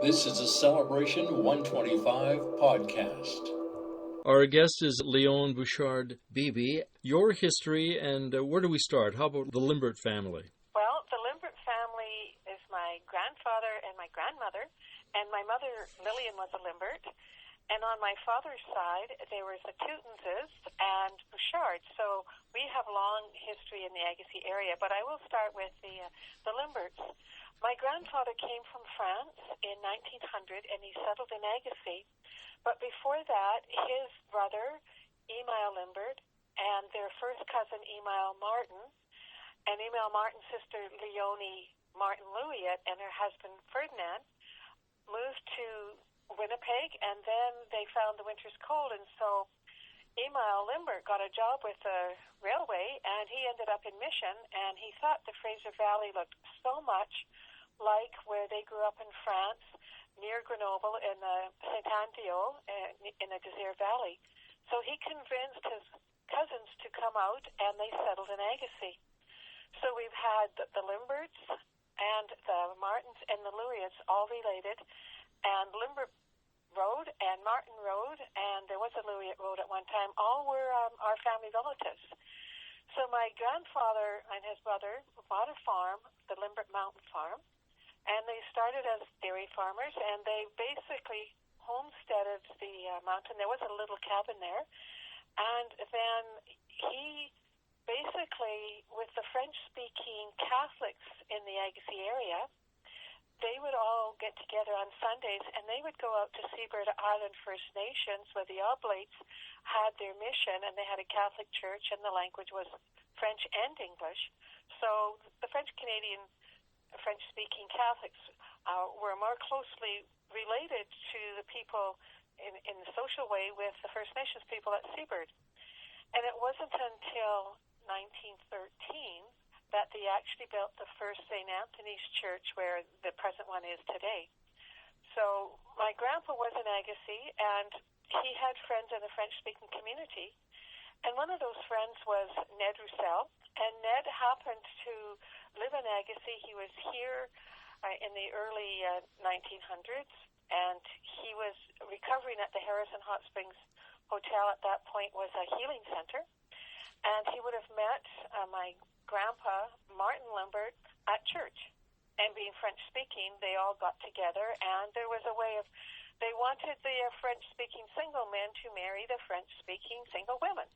This is a Celebration 125 podcast. Our guest is Leonne Beebe. Your history, and where do we start? How about the Limbert family? Well, the Limbert family is my grandfather and my grandmother, and my mother, Lillian, was a Limbert. And on my father's side, there was the Tuyttenses and Bouchards. So we have long history in the Agassiz area, but I will start with the Limberts. My grandfather came from France in 1900, and he settled in Agassiz. But before that, his brother, Emile Limbert, and their first cousin, Emile Martin, and Emile Martin's sister, Leonie Martin Luyat, and her husband, Ferdinand, moved to Winnipeg, and then they found the winters cold, and so Emile Limbert got a job with the railway, and he ended up in Mission, and he thought the Fraser Valley looked so much like where they grew up in France, near Grenoble in the Saint-Anne-d'Eau, in the Desert Valley. So he convinced his cousins to come out, and they settled in Agassiz. So we've had the Limberts and the Martins and the Luyats all related, and Limbert Road and Martin Road, and there was a Luyat Road at one time, all were our family relatives. So my grandfather and his brother bought a farm, the Limbert Mountain Farm, and they started as dairy farmers, and they basically homesteaded the mountain. There was a little cabin there, and then he basically, with the French-speaking Catholics in the Agassiz area, they would all get together on Sundays, and they would go out to Seabird Island First Nations, where the Oblates had their mission, and they had a Catholic church, and the language was French and English. So the French-Canadian, French-speaking Catholics were more closely related to the people in the social way with the First Nations people at Seabird. And it wasn't until 1913 that they actually built the first St. Anthony's Church, where the present one is today. So my grandpa was in Agassiz, and he had friends in the French-speaking community. And one of those friends was Ned Roussel, and Ned happened to live in Agassiz. He was here in the early 1900s, and he was recovering at the Harrison Hot Springs Hotel. At that point was a healing center, and he would have met my grandpa, Martin Limbert, at church. And being French-speaking, they all got together, and there was a way of, they wanted the French-speaking single men to marry the French-speaking single women.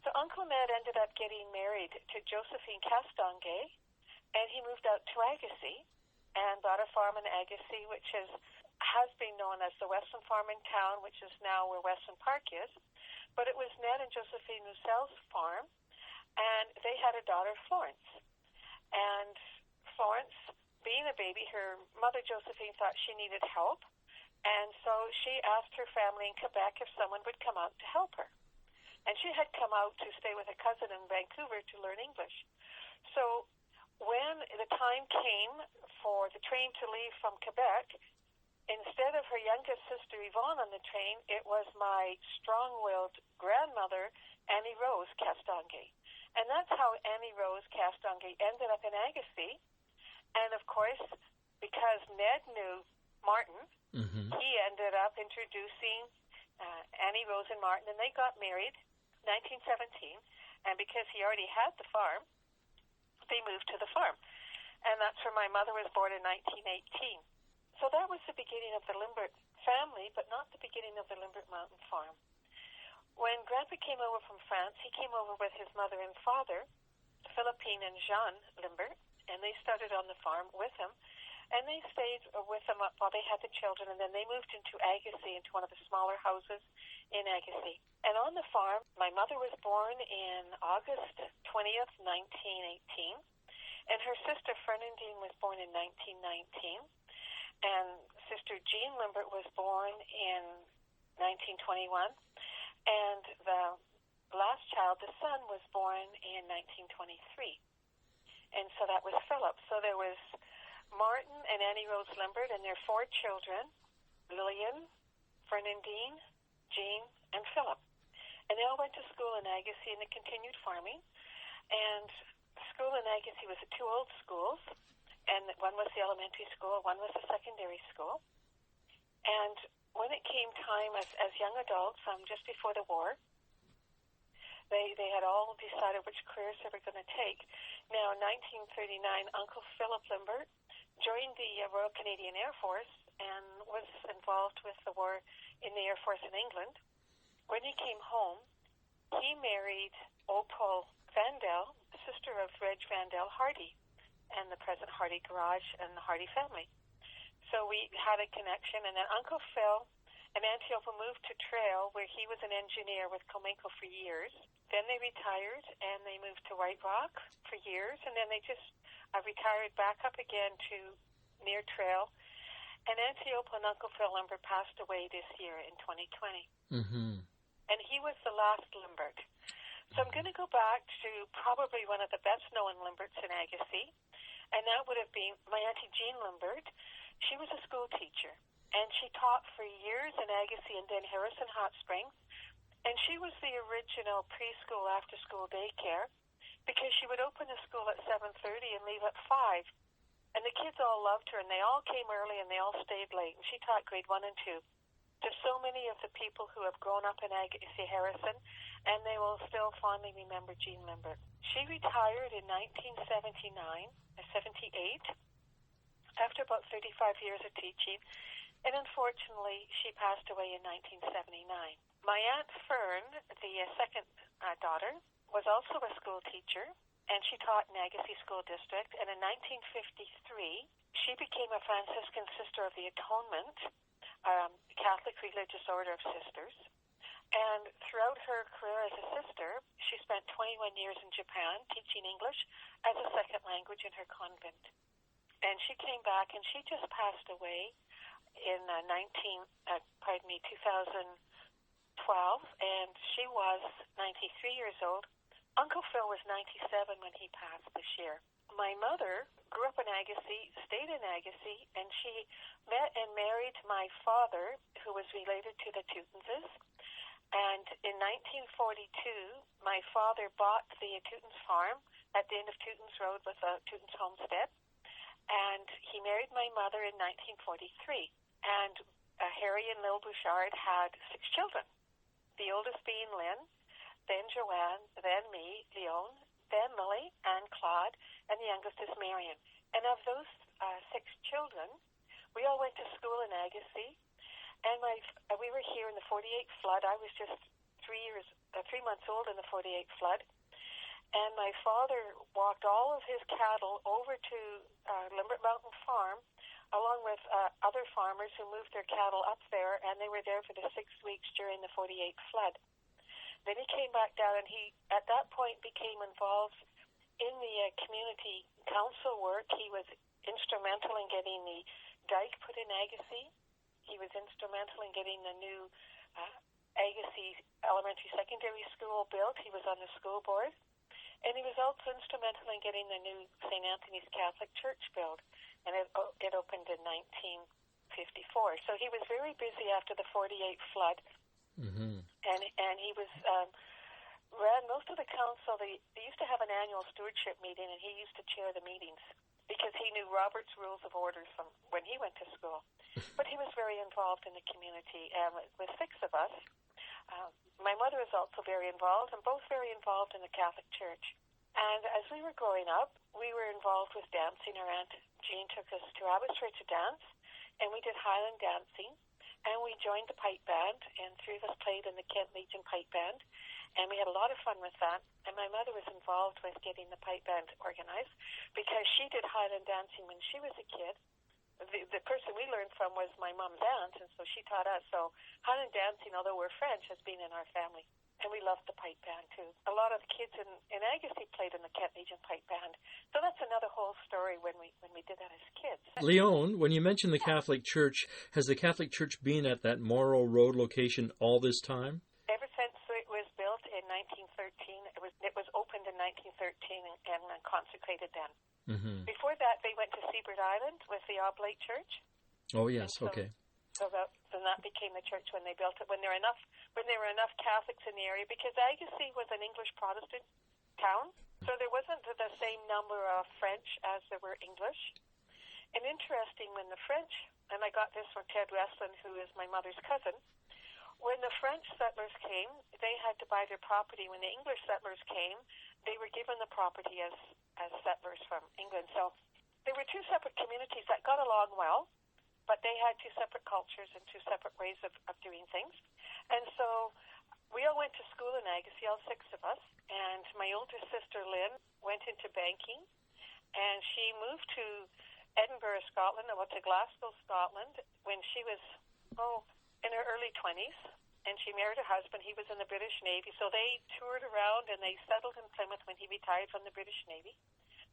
So Uncle Ned ended up getting married to Josephine Castonguay, and he moved out to Agassiz and bought a farm in Agassiz, which has been known as the Westlin farm in town, which is now where Westlin Park is. But it was Ned and Josephine Roussel's farm, and they had a daughter, Florence. And Florence, being a baby, her mother, Josephine, thought she needed help, and so she asked her family in Quebec if someone would come out to help her. And she had come out to stay with a cousin in Vancouver to learn English. So when the time came for the train to leave from Quebec, instead of her youngest sister Yvonne on the train, it was my strong-willed grandmother, Annie Rose Castonguay. And that's how Annie Rose Castonguay ended up in Agassiz. And, of course, because Ned knew Martin, he ended up introducing Annie Rose and Martin, and they got married 1917. And because he already had the farm, they moved to the farm. And that's where my mother was born in 1918. So that was the beginning of the Limbert family, but not the beginning of the Limbert Mountain Farm. When Grandpa came over from France, he came over with his mother and father, Philippine and Jean Limbert, and they started on the farm with him. And they stayed with them while they had the children, and then they moved into Agassiz, into one of the smaller houses in Agassiz. And on the farm, my mother was born in August 20th, 1918, and her sister Fernandine was born in 1919, and Sister Jean Limbert was born in 1921, and the last child, the son, was born in 1923. And so that was Philip. So there was Martin and Annie Rose Limbert and their 4 children, Lillian, Fernandine, Jean, and Philip. And they all went to school in Agassiz, and they continued farming. And school in Agassiz was 2 old schools, and one was the elementary school, one was the secondary school. And when it came time as young adults, just before the war, they had all decided which careers they were going to take. Now, in 1939, Uncle Philip Limbert joined the Royal Canadian Air Force and was involved with the war in the Air Force in England. When he came home, he married Opal Vandel, sister of Reg Vandel Hardy, and the present Hardy Garage and the Hardy family. So we had a connection, and then Uncle Phil and Auntie Opal moved to Trail, where he was an engineer with Cominco for years. Then they retired, and they moved to White Rock for years, and then they just retired back up again to near Trail. And Auntie Opal and Uncle Phil Limbert passed away this year in 2020. Mm-hmm. And he was the last Limbert. So I'm going to go back to probably one of the best-known Limberts in Agassiz, and that would have been my Auntie Jean Limbert. She was a school teacher, and she taught for years in Agassiz and then Harrison Hot Springs, and she was the original preschool after-school daycare because she would open the school at 7:30 and leave at 5. And the kids all loved her, and they all came early, and they all stayed late, and she taught grade 1 and 2. There's so many of the people who have grown up in Agassiz-Harrison, and they will still fondly remember Jean Limbert. She retired in 1978, after about 35 years of teaching, and unfortunately, she passed away in 1979. My Aunt Fern, the second daughter, was also a school teacher, and she taught in Agassiz School District, and in 1953, she became a Franciscan Sister of the Atonement, Catholic Religious Order of Sisters. And throughout her career as a sister, she spent 21 years in Japan teaching English as a second language in her convent. And she came back, and she just passed away in 2012, and she was 93 years old. Uncle Phil was 97 when he passed this year. My mother grew up in Agassiz, stayed in Agassiz, and she met and married my father, who was related to the Tuyttenses. And in 1942, my father bought the Tuyttens farm at the end of Tuyttens Road with a Tuyttens homestead. And he married my mother in 1943. And Harry and Lil Bouchard had 6 children, the oldest being Lynn, then Joanne, then me, Leonne, then Lily, and Claude, and the youngest is Marion. And of those 6 children, we all went to school in Agassiz. And we were here in the 48 flood. I was just 3 months old in the 48 flood. And my father walked all of his cattle over to Limbert Mountain Farm, along with other farmers who moved their cattle up there, and they were there for the 6 weeks during the 48 flood. Then he came back down, and he, at that point, became involved in the community council work. He was instrumental in getting the dike put in Agassiz. He was instrumental in getting the new Agassiz Elementary Secondary School built. He was on the school board. And he was also instrumental in getting the new St. Anthony's Catholic Church built. And it opened in 1954. So he was very busy after the 48 flood. Mm-hmm. And he was ran most of the council. They used to have an annual stewardship meeting, and he used to chair the meetings because he knew Robert's Rules of Orders from when he went to school. But he was very involved in the community. And with 6 of us, my mother was also very involved, and both very involved in the Catholic Church. And as we were growing up, we were involved with dancing. Our Aunt Jean took us to Abbotsford to dance, and we did Highland dancing, and we joined the pipe band, and 3 of us played in the Kent Legion pipe band, and we had a lot of fun with that. And my mother was involved with getting the pipe band organized because she did Highland dancing when she was a kid. The person we learned from was my mom's aunt, and so she taught us. So Highland dancing, although we're French, has been in our family. And we loved the pipe band, too. A lot of the kids in Agassiz played in the Kent Legion pipe band. So that's another whole story when we did that as kids. Leonne, when you mentioned the Catholic Church, has the Catholic Church been at that Morrow Road location all this time? Ever since it was built in 1913, it was opened in 1913 and consecrated then. Mm-hmm. Before that, they went to Seabird Island with the Oblate Church. Oh yes, okay. So that became the church when they built it. When there were enough Catholics in the area, because Agassiz was an English Protestant town, so there wasn't the same number of French as there were English. And interesting, when the French, and I got this from Ted Westlin, who is my mother's cousin, when the French settlers came, they had to buy their property. When the English settlers came, they were given the property as settlers from England. So there were two separate communities that got along well, but they had two separate cultures and two separate ways of doing things. And so we all went to school in Agassiz, all six of us, and my older sister, Lynn, went into banking, and she moved to Edinburgh, Scotland, and went to Glasgow, Scotland, when she was, in her early 20s, and she married her husband. He was in the British Navy, so they toured around, and they settled in Plymouth when he retired from the British Navy.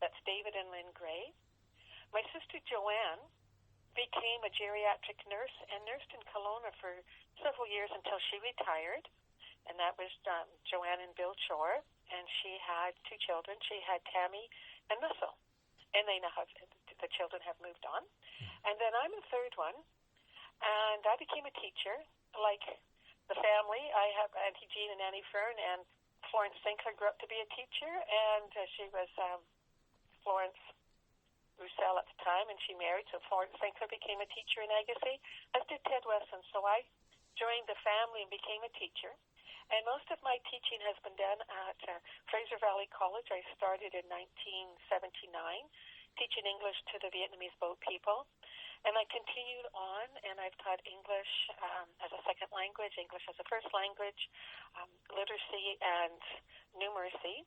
That's David and Lynn Gray. My sister, Joanne, became a geriatric nurse and nursed in Kelowna for several years until she retired, and that was Joanne and Bill Chore, and she had two children. She had Tammy and Roussel, and they now have, the children have moved on. And then I'm the third one, and I became a teacher. Like the family, I have Auntie Jean and Annie Fern, and Florence Sinclair grew up to be a teacher, and she was Florence Roussel at the time, and she married, so Florence Sinclair became a teacher in Agassiz, as did Ted Weston. So I joined the family and became a teacher. And most of my teaching has been done at Fraser Valley College. I started in 1979, teaching English to the Vietnamese boat people. And I continued on, and I've taught English as a second language, English as a first language, literacy, and numeracy.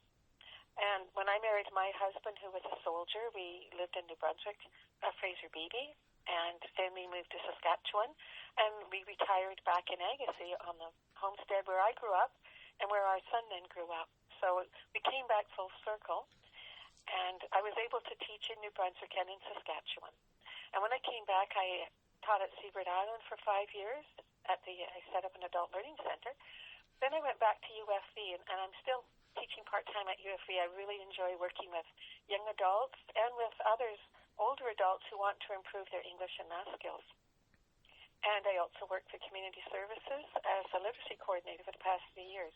And when I married my husband, who was a soldier, we lived in New Brunswick, Fraser Beebe, and then we moved to Saskatchewan, and we retired back in Agassiz on the homestead where I grew up and where our son then grew up. So we came back full circle, and I was able to teach in New Brunswick and in Saskatchewan. And when I came back, I taught at Seabird Island for 5 years. I set up an adult learning center. Then I went back to UFV, and I'm still teaching part-time at UFV. I really enjoy working with young adults and with others, older adults who want to improve their English and math skills. And I also work for community services as a literacy coordinator for the past 3 years.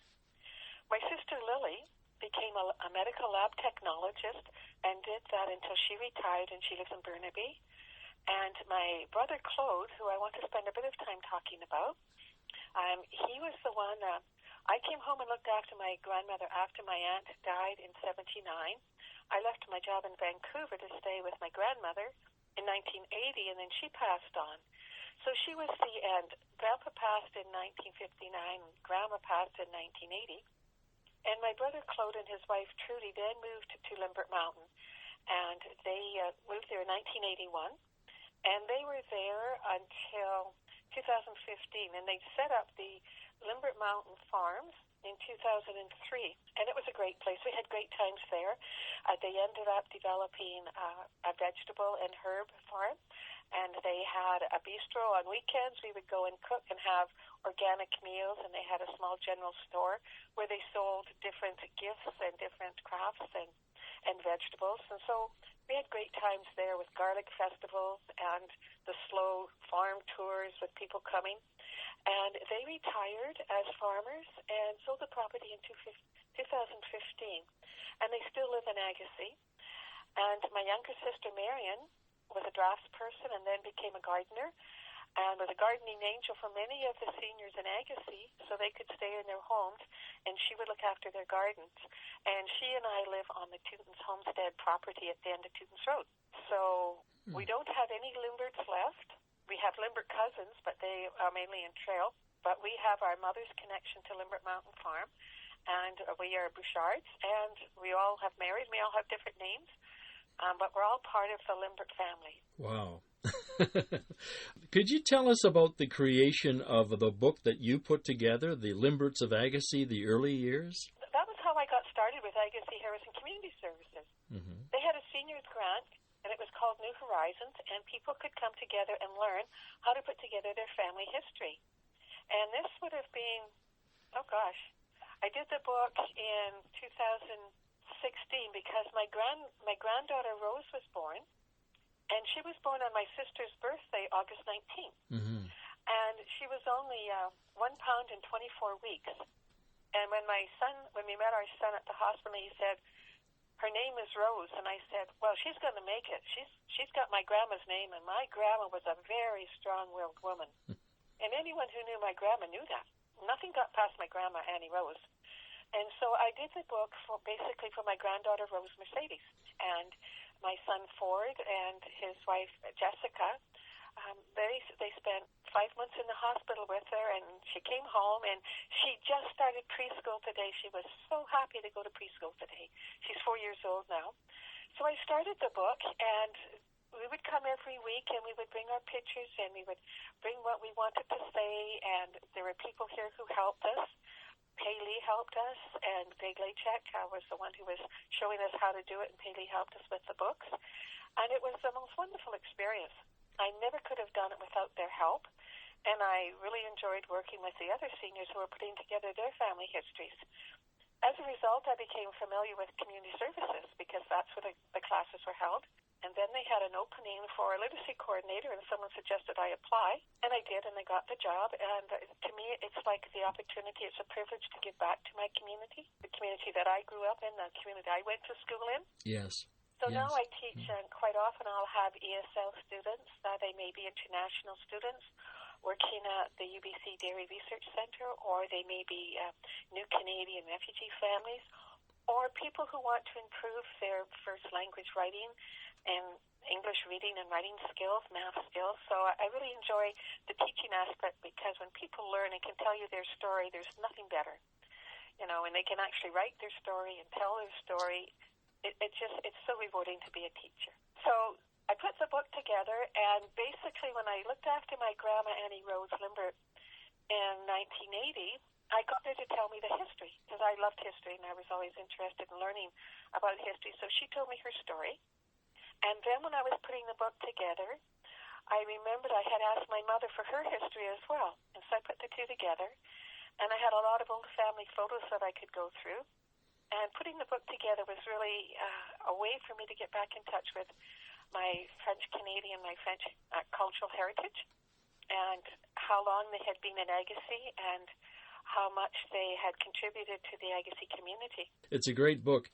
My sister Lily became a medical lab technologist and did that until she retired, and she lives in Burnaby. And my brother Claude, who I want to spend a bit of time talking about, he was the one, I came home and looked after my grandmother after my aunt died in 1979. I left my job in Vancouver to stay with my grandmother in 1980, and then she passed on. So she was and Grandpa passed in 1959, and Grandma passed in 1980. And my brother Claude and his wife Trudy then moved to Limbert Mountain, and they moved there in 1981. And they were there until 2015, and they set up the Limbert Mountain Farms in 2003, and it was a great place. We had great times there. They ended up developing a vegetable and herb farm, and they had a bistro on weekends. We would go and cook and have organic meals, and they had a small general store where they sold different gifts and different crafts and vegetables. And so we had great times there with garlic festivals and the slow farm tours with people coming. And they retired as farmers and sold the property in 2015. And they still live in Agassiz. And my younger sister, Marion, was a draftsperson and then became a gardener and was a gardening angel for many of the seniors in Agassiz so they could stay in their homes, and she would look after their gardens. And she and I live on the Tuyttens homestead property at the end of Tuyttens Road. So we don't have any Limberts left. We have Limbert cousins, but they are mainly in Trail. But we have our mother's connection to Limbert Mountain Farm, and we are Bouchards, and we all have married. We all have different names, but we're all part of the Limbert family. Wow. Could you tell us about the creation of the book that you put together, The Limberts of Agassiz, the Early Years? That was how I got started with Agassiz-Harrison Community Services. Mm-hmm. They had a seniors grant, and it was called New Horizons, and people could come together and learn how to put together their family history. And this would have been, I did the book in 2016 because my granddaughter Rose was born. And she was born on my sister's birthday, August 19th. Mm-hmm. And she was only 1 pound and 24 weeks. And when we met our son at the hospital, he said, her name is Rose. And I said, well, she's going to make it. She's got my grandma's name, and my grandma was a very strong-willed woman. And anyone who knew my grandma knew that. Nothing got past my grandma, Annie Rose. And so I did the book basically for my granddaughter, Rose Mercedes, and my son, Ford, and his wife, Jessica. They spent 5 months in the hospital with her, and she came home, and she just started preschool today. She was so happy to go to preschool today. She's 4 years old now. So I started the book, and we would come every week, and we would bring our pictures, and we would bring what we wanted to say, and there were people here who helped us. Paley helped us, and Greg Lachek was the one who was showing us how to do it, and Paley helped us with the books. And it was the most wonderful experience. I never could have done it without their help, and I really enjoyed working with the other seniors who were putting together their family histories. As a result, I became familiar with community services because that's where the classes were held. And then they had an opening for a literacy coordinator, and someone suggested I apply, and I did, and I got the job. And to me, it's like the opportunity, it's a privilege to give back to my community, the community that I grew up in, the community I went to school in. Yes. So now I teach, and quite often I'll have ESL students, they may be international students, working at the UBC Dairy Research Centre, or they may be new Canadian refugee families, or people who want to improve their first language writing and English reading and writing skills, math skills. So I really enjoy the teaching aspect because when people learn and can tell you their story, there's nothing better. And they can actually write their story and tell their story. It's so rewarding to be a teacher. So I put the book together, and basically when I looked after my grandma, Annie Rose Limbert, in 1980, I got her to tell me the history, because I loved history, and I was always interested in learning about history. So she told me her story. And then when I was putting the book together, I remembered I had asked my mother for her history as well. And so I put the two together, and I had a lot of old family photos that I could go through. And putting the book together was really a way for me to get back in touch with my French-Canadian, my French cultural heritage, and how long they had been in Agassiz, and how much they had contributed to the Agassiz community. It's a great book.